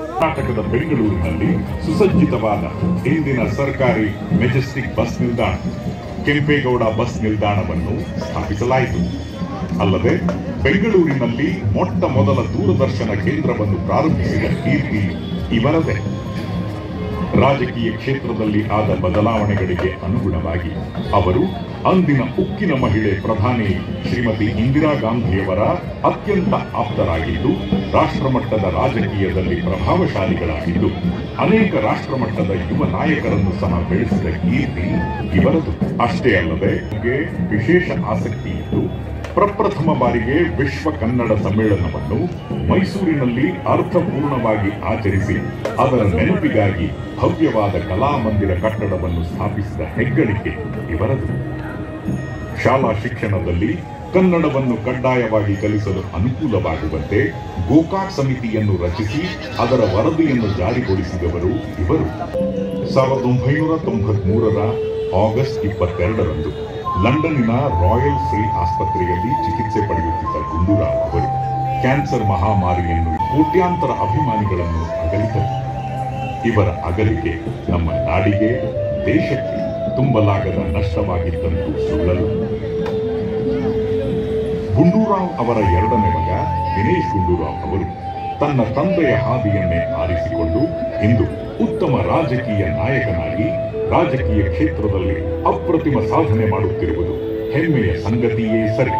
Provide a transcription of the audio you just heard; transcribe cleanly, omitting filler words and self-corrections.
ಕರ್ನಾಟಕದ ಬೆಂಗಳೂರಿನಲ್ಲಿ ಸುಸಜ್ಜಿತವಾದ ಇಂದಿನ ಸರ್ಕಾರಿ ಮೆಜೆಸ್ಟಿಕ್ ಬಸ್ ನಿಲ್ದಾಣ ಕೆಂಪೇಗೌಡ ಬಸ್ ನಿಲ್ದಾಣವನ್ನು ಸ್ಥಾಪಿಸಲಾಯಿತು. ಅಲ್ಲದೆ ಬೆಂಗಳೂರಿನಲ್ಲಿ ಮೊಟ್ಟ ಮೊದಲ ದೂರದರ್ಶನ ಕೇಂದ್ರವನ್ನು ಪ್ರಾರಂಭಿಸಿದ ಕೀರ್ತಿ ಇವರದೇ. ರಾಜಕೀಯ ಕ್ಷೇತ್ರದಲ್ಲಿ ಆದ ಬದಲಾವಣೆಗಳಿಗೆ ಅನುಗುಣವಾಗಿ ಅವರು ಅಂದಿನ ಉಕ್ಕಿನ ಮಹಿಳೆ ಪ್ರಧಾನಿ ಶ್ರೀಮತಿ ಇಂದಿರಾ ಗಾಂಧಿಯವರ ಅತ್ಯಂತ ಆಪ್ತರಾಗಿದ್ದು, ರಾಷ್ಟ್ರಮಟ್ಟದ ರಾಜಕೀಯದಲ್ಲಿ ಪ್ರಭಾವಶಾಲಿಗಳಾಗಿದ್ದು, ಅನೇಕ ರಾಷ್ಟ್ರಮಟ್ಟದ ಯುವ ನಾಯಕರನ್ನು ಸಹ ಬೆಳೆಸಿದ ಕೀರ್ತಿ ಇವರದು. ಅಷ್ಟೇ ಅಲ್ಲದೆ ವಿಶೇಷ ಆಸಕ್ತಿ ಇದ್ದು ಪ್ರಪ್ರಥಮ ಬಾರಿಗೆ ವಿಶ್ವ ಕನ್ನಡ ಸಮ್ಮೇಳನವನ್ನು ಮೈಸೂರಿನಲ್ಲಿ ಅರ್ಥಪೂರ್ಣವಾಗಿ ಆಚರಿಸಿ ಅದರ ನೆನಪಿಗಾಗಿ ಭವ್ಯವಾದ ಕಲಾಮಂದಿರ ಕಟ್ಟಡವನ್ನು ಸ್ಥಾಪಿಸಿದ ಹೆಗ್ಗಳಿಕೆ ಇವರದು. ಶಾಲಾ ಶಿಕ್ಷಣದಲ್ಲಿ ಕನ್ನಡವನ್ನು ಕಡ್ಡಾಯವಾಗಿ ಕಲಿಸಲು ಅನುಕೂಲವಾಗುವಂತೆ ಗೋಕಾಕ್ ಸಮಿತಿಯನ್ನು ರಚಿಸಿ ಅದರ ವರದಿಯನ್ನು ಜಾರಿಗೊಳಿಸಿದವರು ಇವರು. 1993ರ ಆಗಸ್ಟ್ 22ರಂದು ಲಂಡನ್ನಿನ ರಾಯಲ್ ಫ್ರೀ ಆಸ್ಪತ್ರೆಯಲ್ಲಿ ಚಿಕಿತ್ಸೆ ಪಡೆಯುತ್ತಿದ್ದ ಗುಂಡೂರಾವ್ ಅವರು ಕ್ಯಾನ್ಸರ್ ಮಹಾಮಾರಿಯನ್ನು ಕೋಟ್ಯಾಂತರ ಅಭಿಮಾನಿಗಳನ್ನು ಅಗಲಿದರು. ಇವರ ಅಗಲಿಕೆ ನಮ್ಮ ನಾಡಿಗೆ, ದೇಶಕ್ಕೆ ತುಂಬಲಾಗದ ನಷ್ಟವಾಗಿದ್ದಂತೂ ಸುಳ್ಳಲು. ಗುಂಡೂರಾವ್ ಅವರ ಎರಡನೇ ಮಗ ದಿನೇಶ್ ಗುಂಡೂರಾವ್ ಅವರು ತನ್ನ ತಂದೆಯ ಹಾದಿಯನ್ನೇ ಆರಿಸಿಕೊಂಡು ಇಂದು ಉತ್ತಮ ರಾಜಕೀಯ ನಾಯಕನಾಗಿ ರಾಜಕೀಯ ಕ್ಷೇತ್ರದಲ್ಲಿ ಅಪ್ರತಿಮ ಸಾಧನೆ ಮಾಡುತ್ತಿರುವುದು ಹೆಮ್ಮೆಯ ಸಂಗತಿಯೇ ಸರಿ.